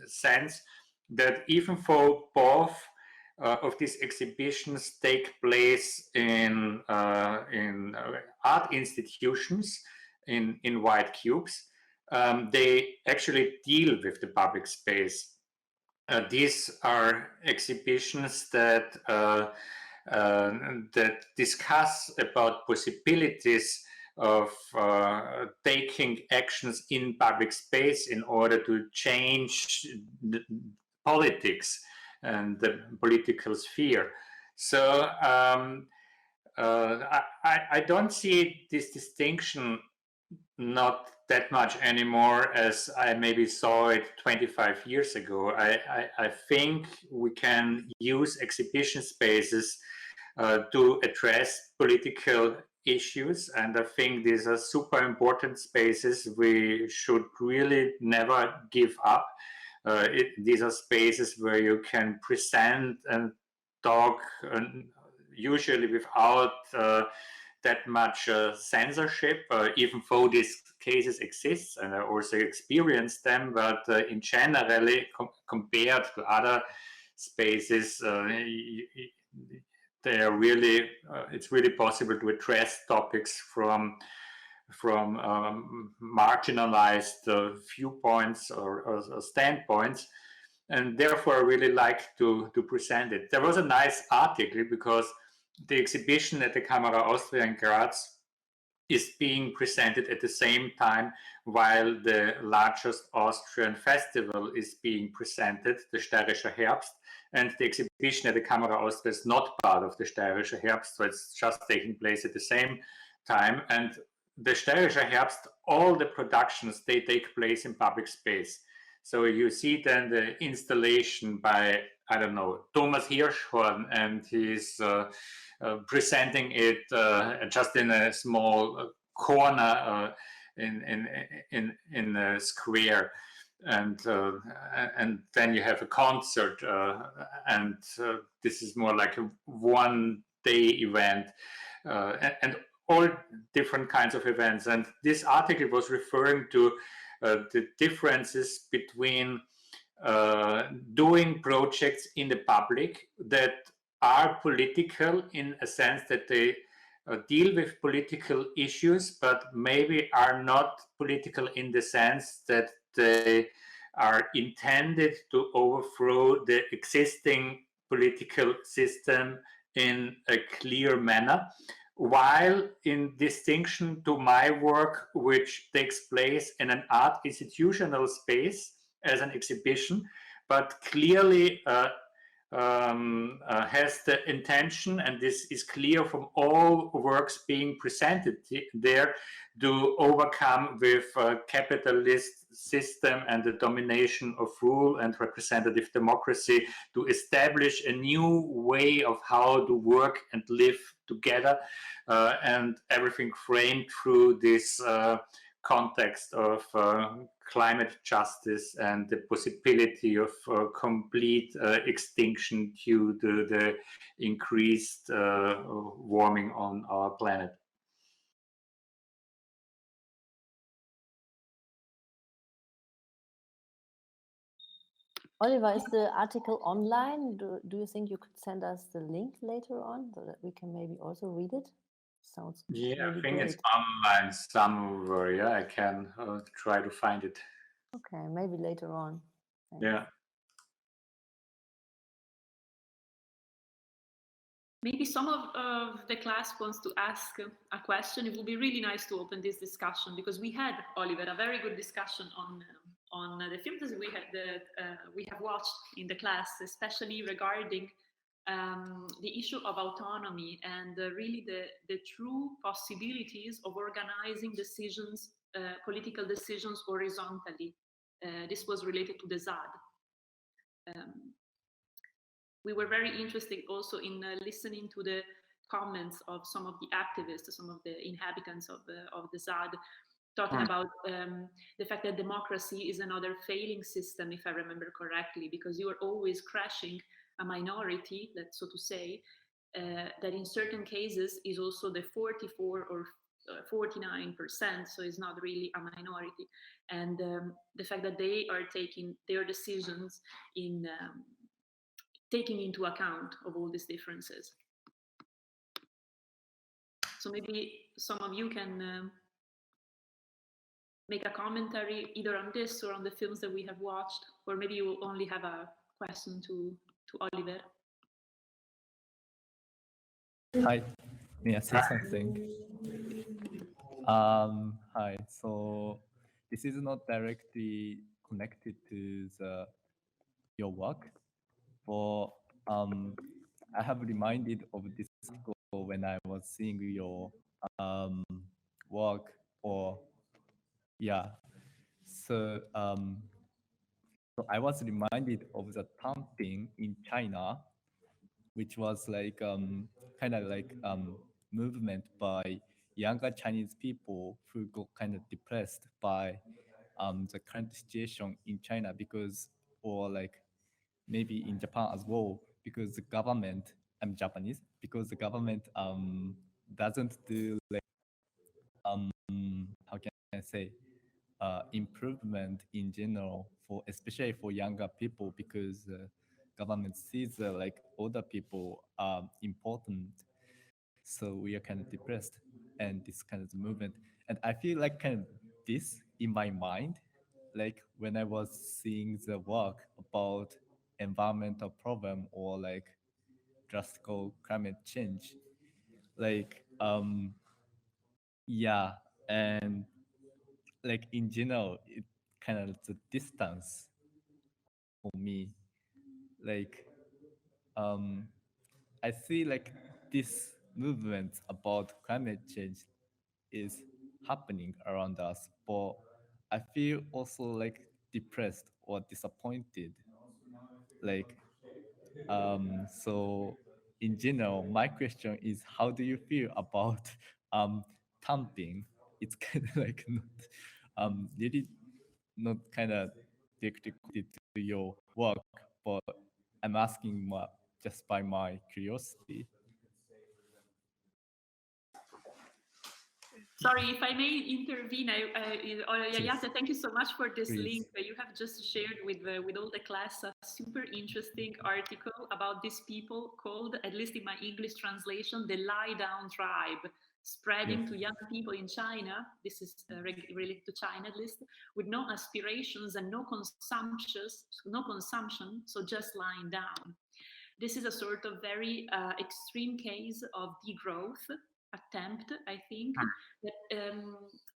sense, that even though both of these exhibitions take place in art institutions in White Cubes, they actually deal with the public space. These are exhibitions that that discuss about possibilities of taking actions in public space in order to change the politics and the political sphere. So I don't see this distinction not that much anymore as I maybe saw it 25 years ago. I think we can use exhibition spaces to address political issues, and I think these are super important spaces we should really never give up. These are spaces where you can present and talk, usually without that much censorship, even though these cases exist, and I also experienced them, but in generally compared to other spaces, they are really, it's really possible to address topics from marginalized viewpoints or standpoints, and therefore I really like to present it. There was a nice article because the exhibition at the Camera Austria in Graz is being presented at the same time while the largest Austrian festival is being presented, the Steirischer Herbst, and the exhibition at the Camera Austria is not part of the Steirischer Herbst, so it's just taking place at the same time. And the Steirischer Herbst, all the productions, they take place in public space. So you see then the installation by, I don't know, Thomas Hirschhorn, and he's presenting it just in a small corner in a square. And then you have a concert, and this is more like a one-day event, and all different kinds of events. And this article was referring to the differences between doing projects in the public that are political, in a sense that they deal with political issues, but maybe are not political in the sense that they are intended to overthrow the existing political system in a clear manner, while in distinction to my work, which takes place in an art institutional space as an exhibition, but clearly has the intention, and this is clear from all works being presented there, to overcome with a capitalist system and the domination of rule and representative democracy, to establish a new way of how to work and live together, and everything framed through this context of climate justice and the possibility of complete extinction due to the increased warming on our planet. Oliver, is the article online? Do you think you could send us the link later on so that we can maybe also read it? Sounds yeah, really I think great. it's online somewhere. Yeah, I can try to find it. Okay, maybe later on. Thanks. Yeah. Maybe some of the class wants to ask a question. It would be really nice to open this discussion, because we had, Oliver, a very good discussion on the films that we have watched in the class, especially regarding the issue of autonomy and really the true possibilities of organizing decisions, political decisions horizontally. This was related to the ZAD. We were very interested also in listening to the comments of some of the activists, some of the inhabitants of the ZAD, talking about the fact that democracy is another failing system, if I remember correctly, because you are always crashing a minority, that's so to say, that in certain cases is also the 44 or 49%, so it's not really a minority. And the fact that they are taking their decisions in taking into account of all these differences. So maybe some of you can make a commentary either on this or on the films that we have watched, or maybe you will only have a question to Oliver. Hi, may I say something? Hi, so this is not directly connected to your work, but I have reminded of this article when I was seeing your work, or yeah. So I was reminded of the Tamping in China, which was like kind of like movement by younger Chinese people who got kind of depressed by the current situation in China, because, or like maybe in Japan as well, because the government, I'm Japanese, because the government doesn't do like how can I say improvement in general, for especially for younger people, because government sees like older people are important, so we are kind of depressed, and this kind of movement. And I feel like kind of this in my mind, like when I was seeing the work about environmental problem or like drastic climate change, like yeah, and like in general, it kind of the distance for me, like I see like this movement about climate change is happening around us, but I feel also like depressed or disappointed. Like, so in general, my question is, how do you feel about thumping? It's kind of like not really not kind of directly connected to your work, but I'm asking just by my curiosity. Sorry, if I may intervene, Yayate, thank you so much for this link that you have just shared with all the class. A super interesting article about these people called, at least in my English translation, the Lie Down Tribe, spreading to young people in China. This is related to China, at least, with no aspirations and no consumption, so just lying down. This is a sort of very extreme case of degrowth attempt, I think, that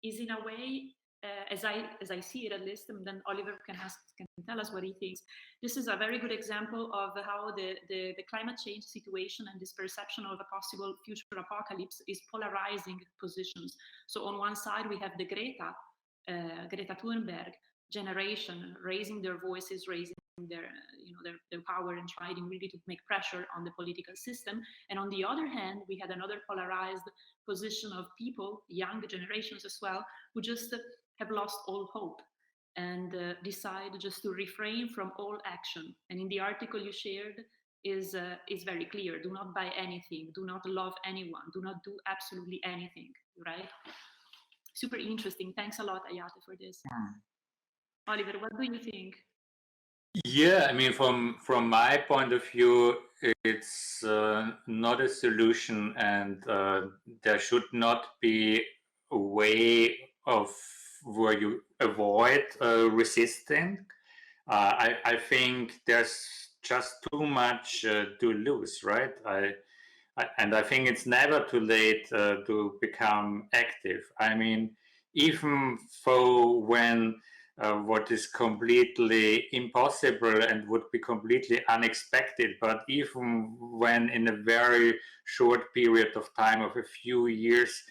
is in a way, as I see it at least, and then Oliver can tell us what he thinks. This is a very good example of how the climate change situation and this perception of a possible future apocalypse is polarizing positions. So on one side, we have the Greta Thunberg generation raising their voices, raising their power and trying really to make pressure on the political system. And on the other hand, we had another polarized position of people, young generations as well, who just have lost all hope and decide just to refrain from all action. And in the article you shared is very clear: do not buy anything, do not love anyone, do not do absolutely anything, right? Super interesting. Thanks a lot, Ayate, for this. Oliver, what do you think? Yeah, I mean, from my point of view, it's not a solution, and there should not be a way of where you avoid resisting. I think there's just too much to lose, right? And I think it's never too late to become active. I mean, even though when what is completely impossible and would be completely unexpected, but even when in a very short period of time of a few years,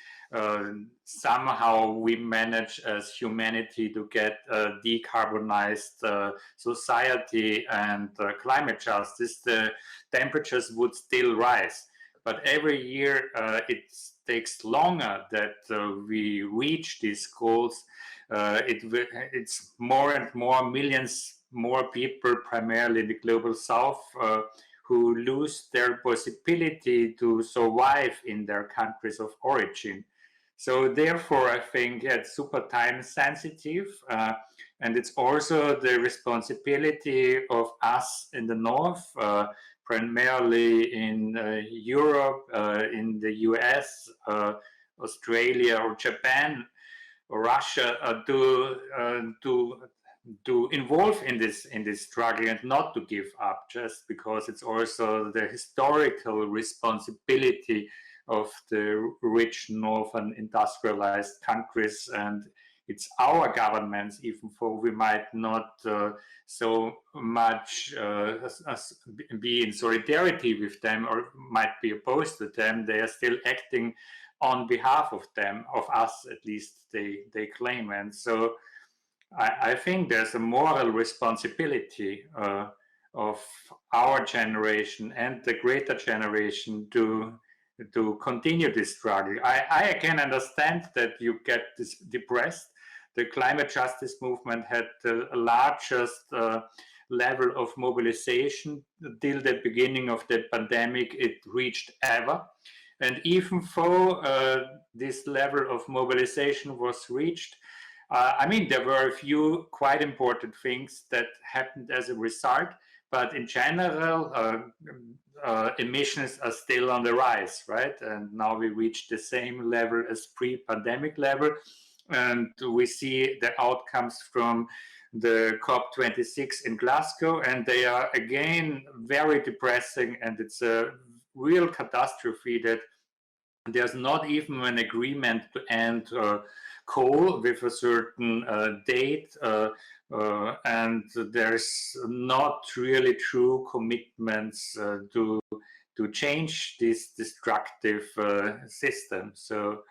somehow we manage as humanity to get a decarbonized society and climate justice, the temperatures would still rise. But every year it takes longer that we reach these goals. It's more and more millions more people, primarily in the global south, who lose their possibility to survive in their countries of origin. So therefore, I think it's super time sensitive, and it's also the responsibility of us in the north, primarily in Europe, in the US, Australia or Japan, Russia, to involve in this struggle and not to give up, just because it's also the historical responsibility of the rich northern industrialized countries, and it's our governments, even though we might not so much be in solidarity with them or might be opposed to them, they are still acting on behalf of them, of us at least, they claim. And so I think there's a moral responsibility of our generation and the greater generation to continue this struggle. I can understand that you get depressed. The climate justice movement had the largest level of mobilization till the beginning of the pandemic it reached ever. And even though this level of mobilization was reached, I mean, there were a few quite important things that happened as a result, but in general, emissions are still on the rise, right? And now we reach the same level as pre-pandemic level. And we see the outcomes from the COP26 in Glasgow, and they are again very depressing, and it's a real catastrophe that there's not even an agreement to end coal with a certain date, and there's not really true commitments to change this destructive system. So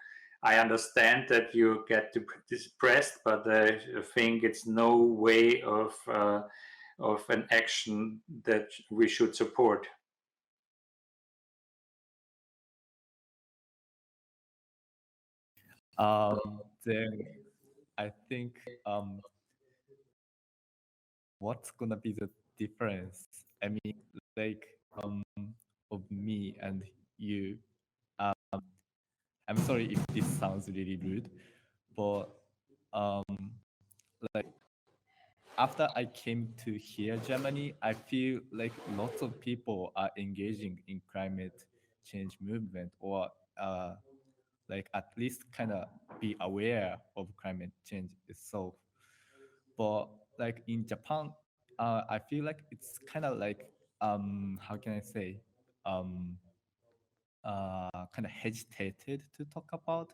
I understand that you get depressed, but I think it's no way of an action that we should support. Then I think what's gonna be the difference? I mean, like of me and you. I'm sorry if this sounds really rude, but like after I came to here, Germany, I feel like lots of people are engaging in climate change movement, or like at least kind of be aware of climate change itself. But like in Japan, I feel like it's kind of like how can I say kind of hesitated to talk about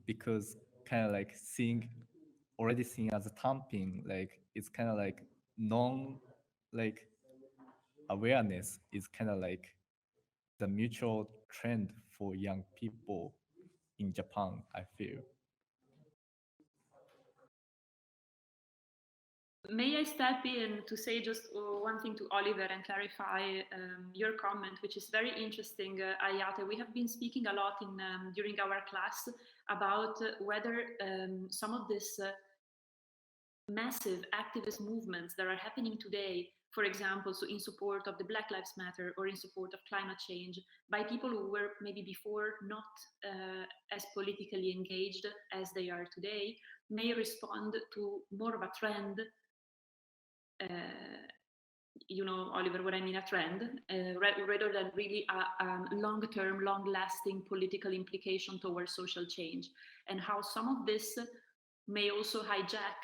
because kind of like already seen as a thumping, like it's kind of like like awareness is kind of like the mutual trend for young people in Japan, I feel. May I step in to say just one thing to Oliver and clarify your comment, which is very interesting, Ayate. We have been speaking a lot during our class about whether some of these massive activist movements that are happening today, for example, so in support of the Black Lives Matter or in support of climate change, by people who were maybe before not as politically engaged as they are today, may respond to more of a trend. You know, Oliver, what I mean a trend, rather than really a long-term, long-lasting political implication towards social change, and how some of this may also hijack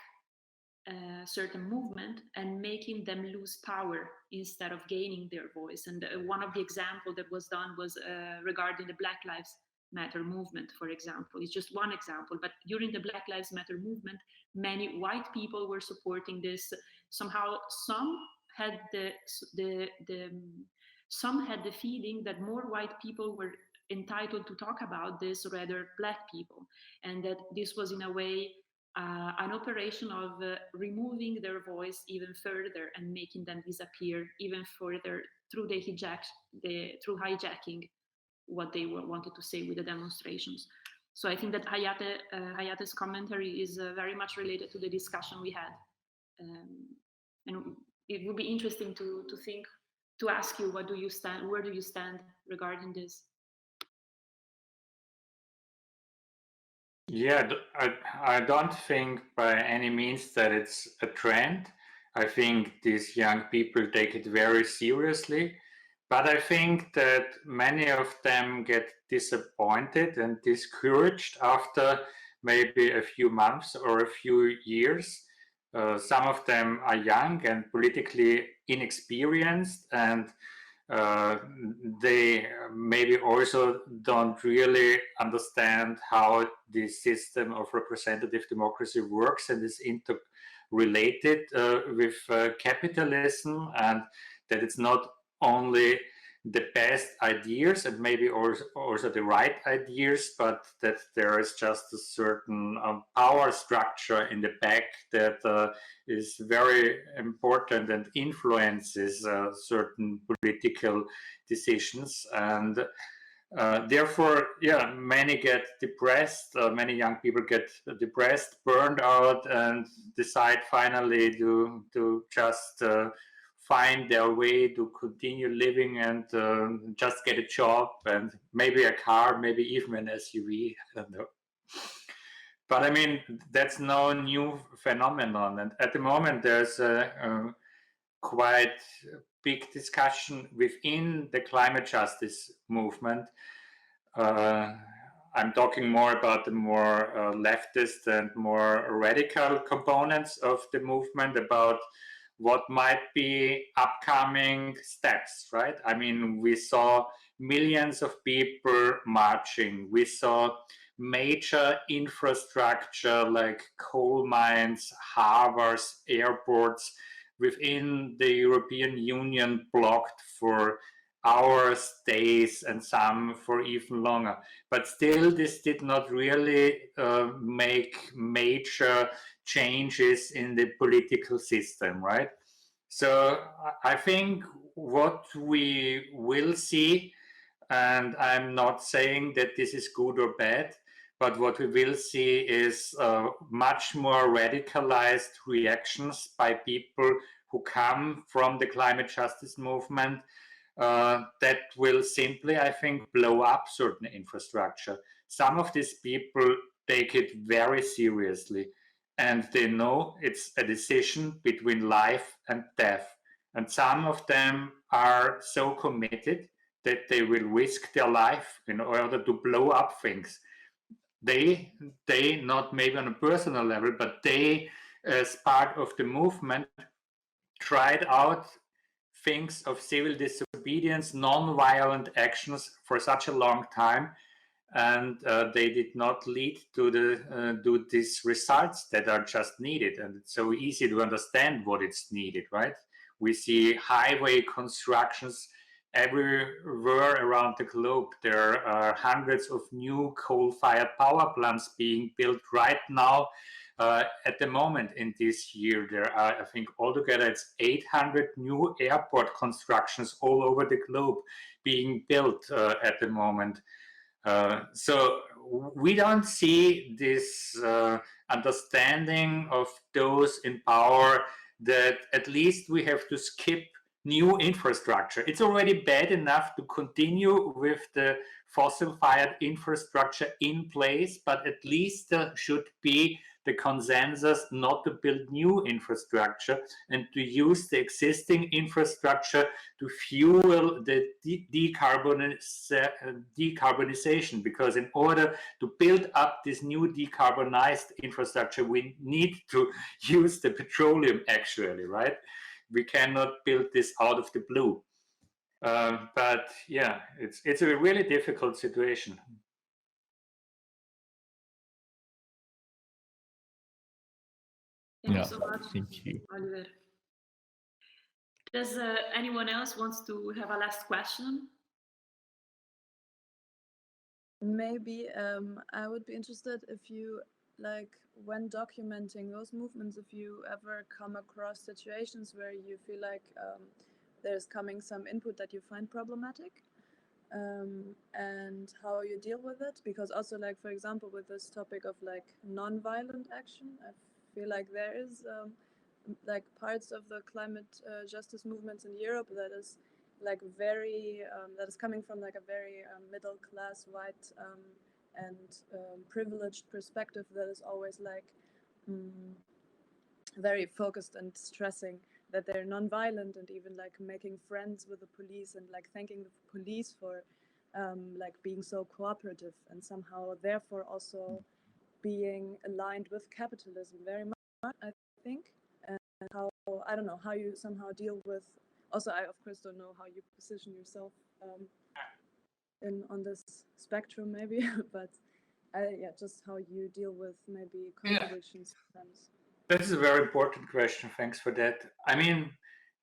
certain movement and making them lose power instead of gaining their voice. And one of the examples that was done was regarding the Black Lives Matter movement, for example. It's just one example, but during the Black Lives Matter movement, many white people were supporting this. Somehow, some had some had the feeling that more white people were entitled to talk about this rather Black people, and that this was in a way an operation of removing their voice even further and making them disappear even further through through hijacking what they wanted to say with the demonstrations. So I think that Hayate's commentary is very much related to the discussion we had. And it would be interesting to ask you, where do you stand regarding this? Yeah, I don't think by any means that it's a trend. I think these young people take it very seriously, but I think that many of them get disappointed and discouraged after maybe a few months or a few years. Some of them are young and politically inexperienced, and they maybe also don't really understand how the system of representative democracy works and is interrelated with capitalism, and that it's not only the best ideas and maybe also the right ideas, but that there is just a certain power structure in the back that is very important and influences certain political decisions. And therefore, yeah, many get depressed, many young people get depressed, burned out, and decide finally to just find their way to continue living and just get a job and maybe a car, maybe even an SUV. I don't know. But I mean, that's no new phenomenon. And at the moment, there's a quite big discussion within the climate justice movement. I'm talking more about the more leftist and more radical components of the movement, about what might be upcoming steps, right? I mean, we saw millions of people marching. We saw major infrastructure like coal mines, harbors, airports within the European Union blocked for hours, days, and some for even longer. But still, this did not really make major changes in the political system, right? So I think what we will see, and I'm not saying that this is good or bad, but what we will see is much more radicalized reactions by people who come from the climate justice movement that will simply, I think, blow up certain infrastructure. Some of these people take it very seriously, and they know it's a decision between life and death. And some of them are so committed that they will risk their life in order to blow up things. They not maybe on a personal level, but they, as part of the movement, tried out things of civil disobedience, non-violent actions for such a long time, and they did not lead to these results that are just needed. And it's so easy to understand what it's needed, right? We see highway constructions everywhere around the globe. There are hundreds of new coal-fired power plants being built right now. At the moment in this year, there are, I think, altogether it's 800 new airport constructions all over the globe being built at the moment. So we don't see this understanding of those in power that at least we have to skip new infrastructure. It's already bad enough to continue with the fossil-fired infrastructure in place, but at least there should be the consensus not to build new infrastructure and to use the existing infrastructure to fuel the decarbonization. Because in order to build up this new decarbonized infrastructure, we need to use the petroleum actually, right? We cannot build this out of the blue. But yeah, it's a really difficult situation. Thank you so much, thank you. Oliver. Does anyone else wants to have a last question? Maybe I would be interested if you, like, when documenting those movements, if you ever come across situations where you feel like there's coming some input that you find problematic, and how you deal with it. Because also, like, for example, with this topic of like non-violent action, I feel like there is like parts of the climate justice movements in Europe that is like very that is coming from like a very middle class, white and privileged perspective that is always like very focused and stressing that they're non-violent, and even like making friends with the police and like thanking the police for like being so cooperative, and somehow therefore also being aligned with capitalism very much, I think. And how, I don't know, how you somehow deal with, also I of course don't know how you position yourself on this spectrum maybe, but yeah, just how you deal with maybe contradictions sometimes. That is a very important question. Thanks for that. I mean,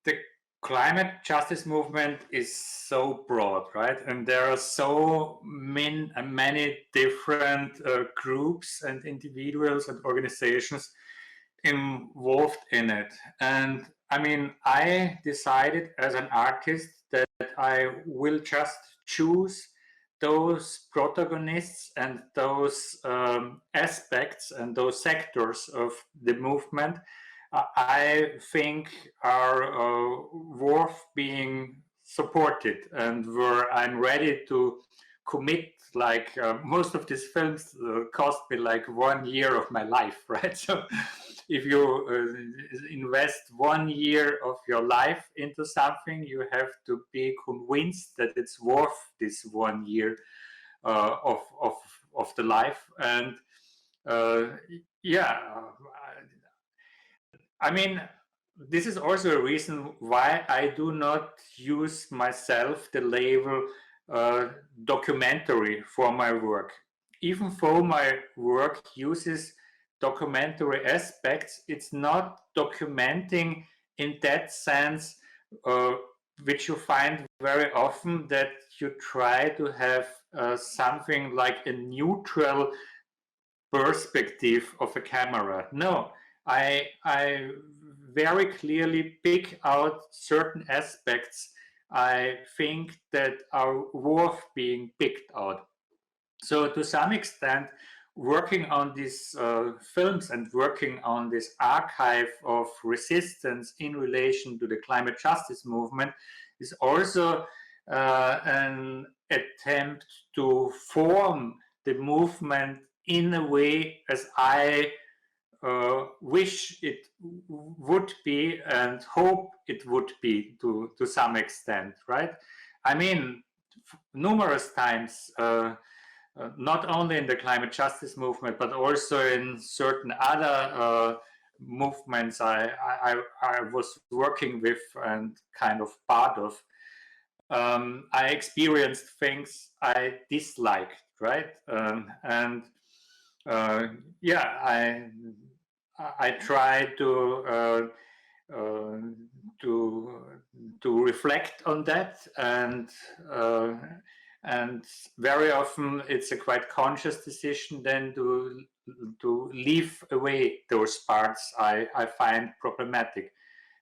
the climate justice movement is so broad, right? And there are so many different groups and individuals and organizations involved in it. And I mean, I decided as an artist that I will just choose those protagonists and those aspects and those sectors of the movement I think are worth being supported, and where I'm ready to commit. Like most of these films cost me like 1 year of my life, right? So if you invest 1 year of your life into something, you have to be convinced that it's worth this 1 year of the life. And yeah, I mean, this is also a reason why I do not use myself the label documentary for my work. Even though my work uses documentary aspects, it's not documenting in that sense which you find very often, that you try to have something like a neutral perspective of a camera. No, I very clearly pick out certain aspects I think that are worth being picked out. So to some extent, working on these films and working on this archive of resistance in relation to the climate justice movement is also an attempt to form the movement in a way as I wish it would be and hope it would be to some extent, right? I mean, numerous times, not only in the climate justice movement, but also in certain other movements I was working with and kind of part of, I experienced things I disliked, right? Yeah, I try to reflect on that, and very often it's a quite conscious decision then to leave away those parts I find problematic,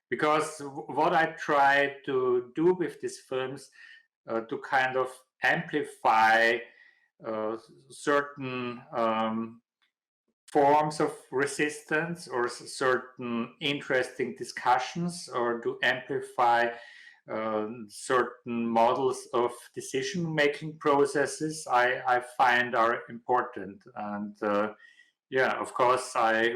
because what I try to do with these films to kind of amplify certain forms of resistance or certain interesting discussions, or to amplify certain models of decision-making processes I find are important. And yeah, of course, I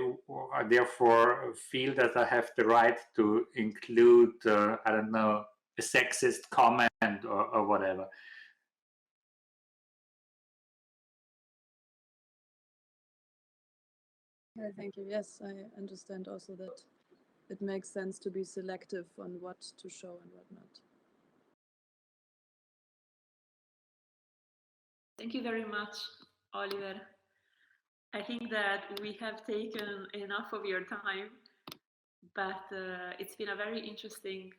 therefore feel that I have the right to include, I don't know, a sexist comment or whatever. Thank you. Yes, I understand also that it makes sense to be selective on what to show and what not. Thank you very much, Oliver. I think that we have taken enough of your time, but it's been a very interesting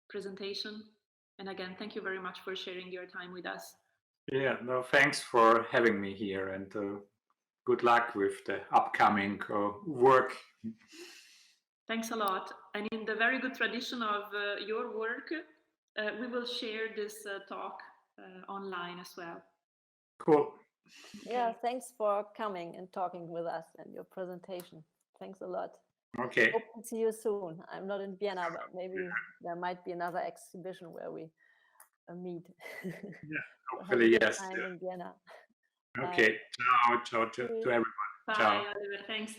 presentation. And again, thank you very much for sharing your time with us. Yeah, no, thanks for having me here, and good luck with the upcoming work. Thanks a lot. And in the very good tradition of your work, we will share this talk online as well. Cool. Yeah, thanks for coming and talking with us and your presentation. Thanks a lot. Okay. Hope to see you soon. I'm not in Vienna, but maybe there might be another exhibition where we meet. Yeah, hopefully, yes. Time in Vienna. Okay. Ciao to everyone. Bye, Ciao. Oliver. Thanks.